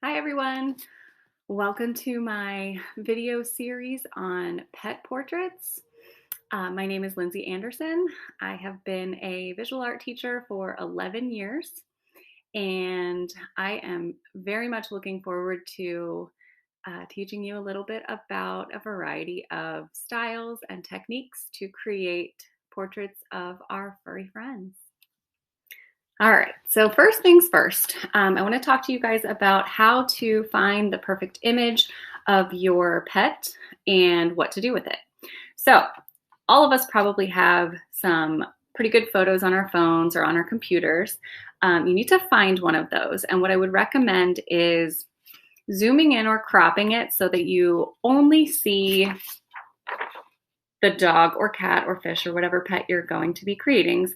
Hi everyone, welcome to my video series on pet portraits. My name is Lindsay Anderson. I have been a visual art teacher for 11 years and I am very much looking forward to teaching you a little bit about a variety of styles and techniques to create portraits of our furry friends. All right, so first things first, I want to talk to you guys about how to find the perfect image of your pet and what to do with it. So, all of us probably have some pretty good photos on our phones or on our computers. You need to find one of those, and what I would recommend is zooming in or cropping it so that you only see the dog or cat or fish or whatever pet you're going to be creating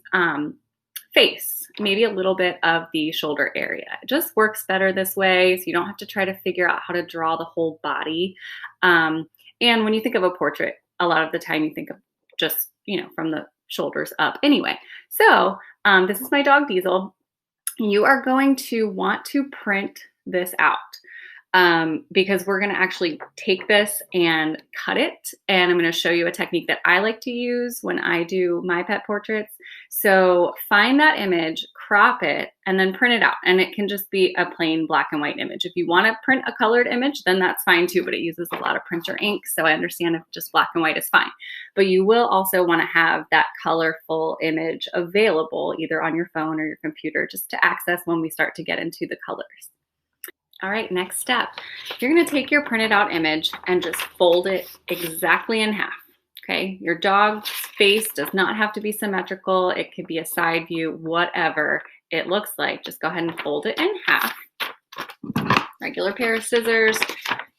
face, maybe a little bit of the shoulder area. It just works better this way, so you don't have to try to figure out how to draw the whole body. And when you think of a portrait, a lot of the time you think of just, from the shoulders up anyway. So this is my dog Diesel. You are going to want to print this out. Because we're going to actually take this and cut it. And I'm going to show you a technique that I like to use when I do my pet portraits. So find that image, crop it, and then print it out. And it can just be a plain black and white image. If you want to print a colored image, then that's fine too, but it uses a lot of printer ink. So I understand if just black and white is fine. But you will also want to have that colorful image available either on your phone or your computer just to access when we start to get into the colors. All right, next step. You're gonna take your printed out image and just fold it exactly in half, okay? Your dog's face does not have to be symmetrical. It could be a side view, whatever it looks like. Just go ahead and fold it in half. Regular pair of scissors.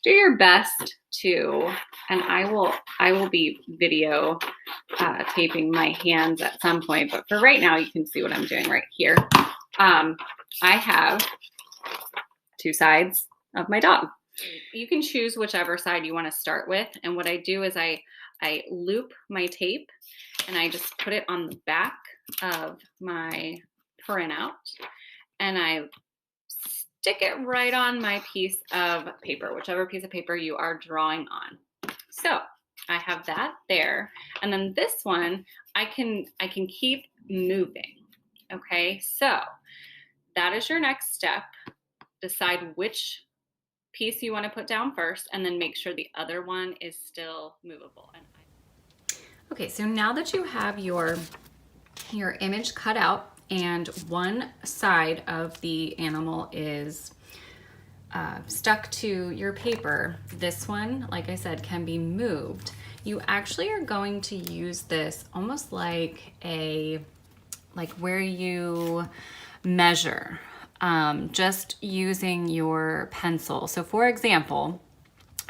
Do your best to, and I will be video taping my hands at some point, but for right now, you can see what I'm doing right here. I have two sides of my dog. You can choose whichever side you want to start with. And what I do is I loop my tape and I just put it on the back of my printout and I stick it right on my piece of paper, whichever piece of paper you are drawing on. So I have that there. And then this one, I can keep moving. Okay, so that is your next step. Decide which piece you want to put down first and then make sure the other one is still movable. Okay, so now that you have your image cut out and one side of the animal is stuck to your paper, this one, like I said, can be moved. You actually are going to use this almost like where you measure. Just using your pencil. So for example,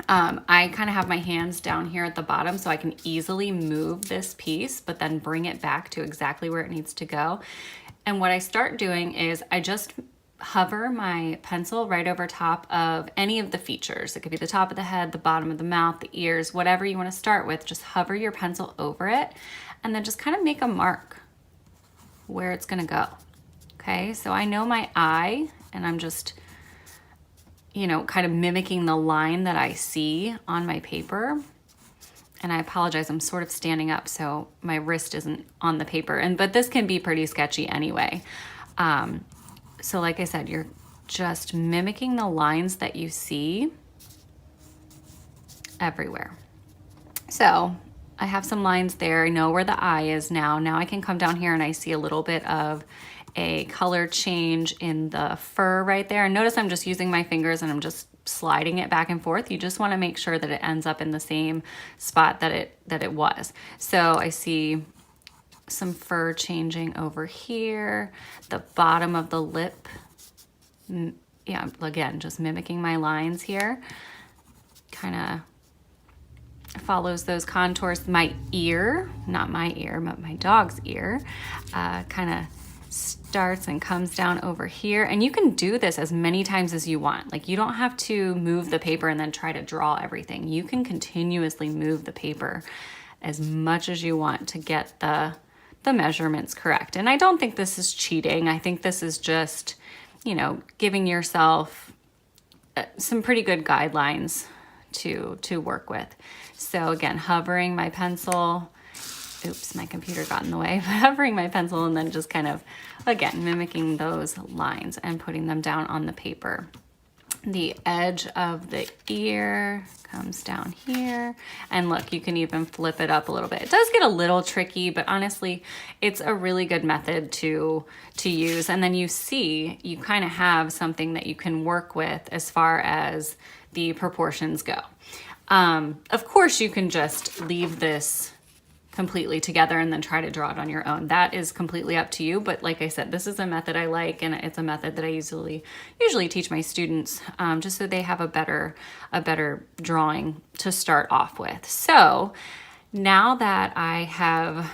I kind of have my hands down here at the bottom so I can easily move this piece, but then bring it back to exactly where it needs to go. And what I start doing is I just hover my pencil right over top of any of the features. It could be the top of the head, the bottom of the mouth, the ears, whatever you want to start with. Just hover your pencil over it and then just kind of make a mark where it's going to go. Okay, so I know my eye and I'm just, kind of mimicking the line that I see on my paper. And I apologize, I'm sort of standing up, so my wrist isn't on the paper. But this can be pretty sketchy anyway. So like I said, you're just mimicking the lines that you see everywhere. So I have some lines there. I know where the eye is now. Now I can come down here and I see a little bit of a color change in the fur right there. And notice I'm just using my fingers and I'm just sliding it back and forth. You just want to make sure that it ends up in the same spot that it was. So I see some fur changing over here, the bottom of the lip. Yeah, again, just mimicking my lines here. Kind of follows those contours. My ear, not my ear, but my dog's ear, kind of starts and comes down over here. And you can do this as many times as you want. Like, you don't have to move the paper and then try to draw everything. You can continuously move the paper as much as you want to get the measurements correct. And I don't think this is cheating. I think this is just, giving yourself some pretty good guidelines to work with. So again, hovering my pencil, oops, my computer got in the way, but hovering my pencil and then just kind of, again, mimicking those lines and putting them down on the paper. The edge of the ear comes down here. And look, you can even flip it up a little bit. It does get a little tricky, but honestly, it's a really good method to use. And then you see, you kind of have something that you can work with as far as the proportions go. Of course, you can just leave this completely together and then try to draw it on your own. That is completely up to you. But like I said, this is a method I like, and it's a method that I usually teach my students, just so they have a better drawing to start off with. So now that I have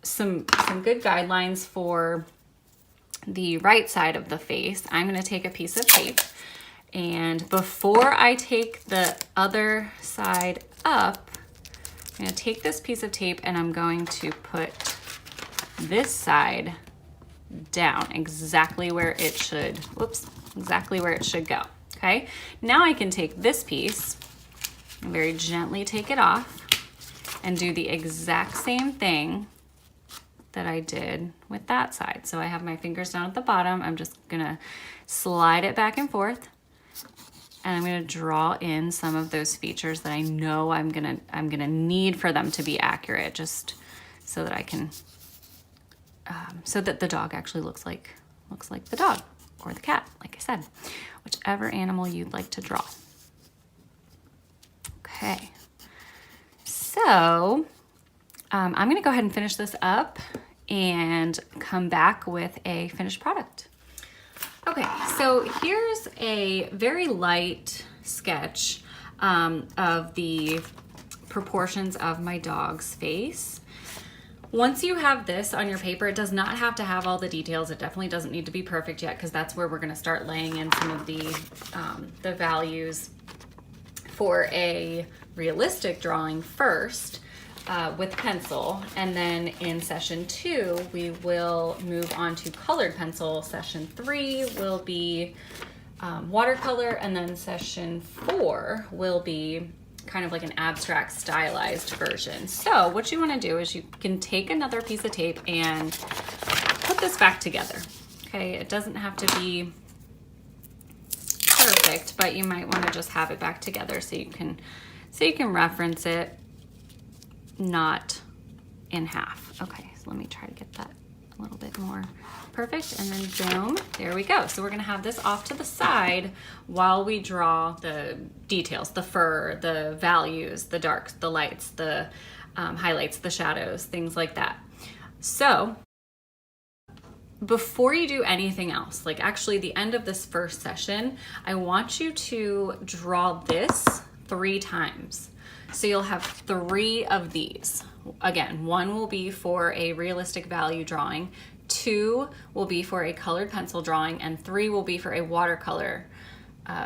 some good guidelines for the right side of the face, I'm going to take a piece of tape, and before I take the other side up, I'm going to take this piece of tape and I'm going to put this side down exactly where it should, whoops, exactly where it should go. Okay, now I can take this piece and very gently take it off and do the exact same thing that I did with that side. So I have my fingers down at the bottom. I'm just gonna slide it back and forth, and I'm gonna draw in some of those features that I know I'm gonna need for them to be accurate, just so that I can, so that the dog actually looks like the dog or the cat, like I said, whichever animal you'd like to draw. Okay, so I'm gonna go ahead and finish this up and come back with a finished product. Okay, so here's a very light sketch of the proportions of my dog's face. Once you have this on your paper, it does not have to have all the details. It definitely doesn't need to be perfect yet, because that's where we're gonna start laying in some of the values for a realistic drawing first. With pencil, and then in session 2 we will move on to colored pencil. Session 3 will be watercolor, and then session 4 will be kind of like an abstract stylized version. So what you want to do is you can take another piece of tape and put this back together. Okay, it doesn't have to be perfect, but you might want to just have it back together so you can reference it, not in half. Okay, so let me try to get that a little bit more perfect, and then boom, there we go. So we're gonna have this off to the side while we draw the details, the fur, the values, the darks, the lights, the highlights, the shadows, things like that. So before you do anything else, like actually the end of this first session, I want you to draw this 3 times. So you'll have 3 of these. Again, 1 will be for a realistic value drawing, 2 will be for a colored pencil drawing, and 3 will be for a watercolor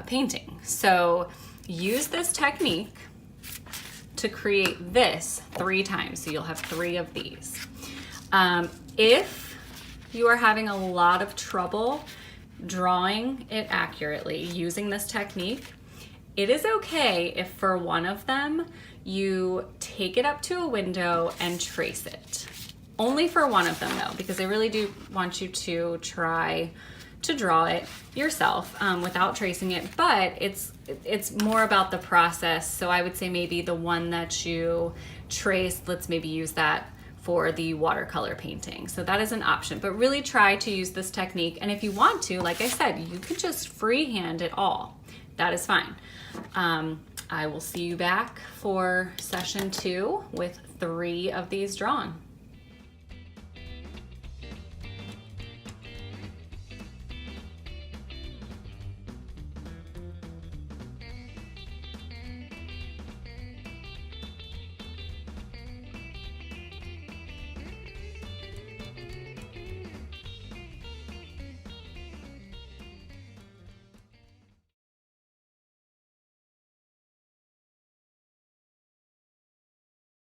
painting. So use this technique to create this 3 times. So you'll have 3 of these. If you are having a lot of trouble drawing it accurately using this technique, it is okay if for one of them you take it up to a window and trace it. Only for one of them though, because I really do want you to try to draw it yourself without tracing it, but it's more about the process. So I would say maybe the one that you traced, let's maybe use that for the watercolor painting. So that is an option, but really try to use this technique. And if you want to, like I said, you could just freehand it all. That is fine. I will see you back for session 2 with 3 of these drawn.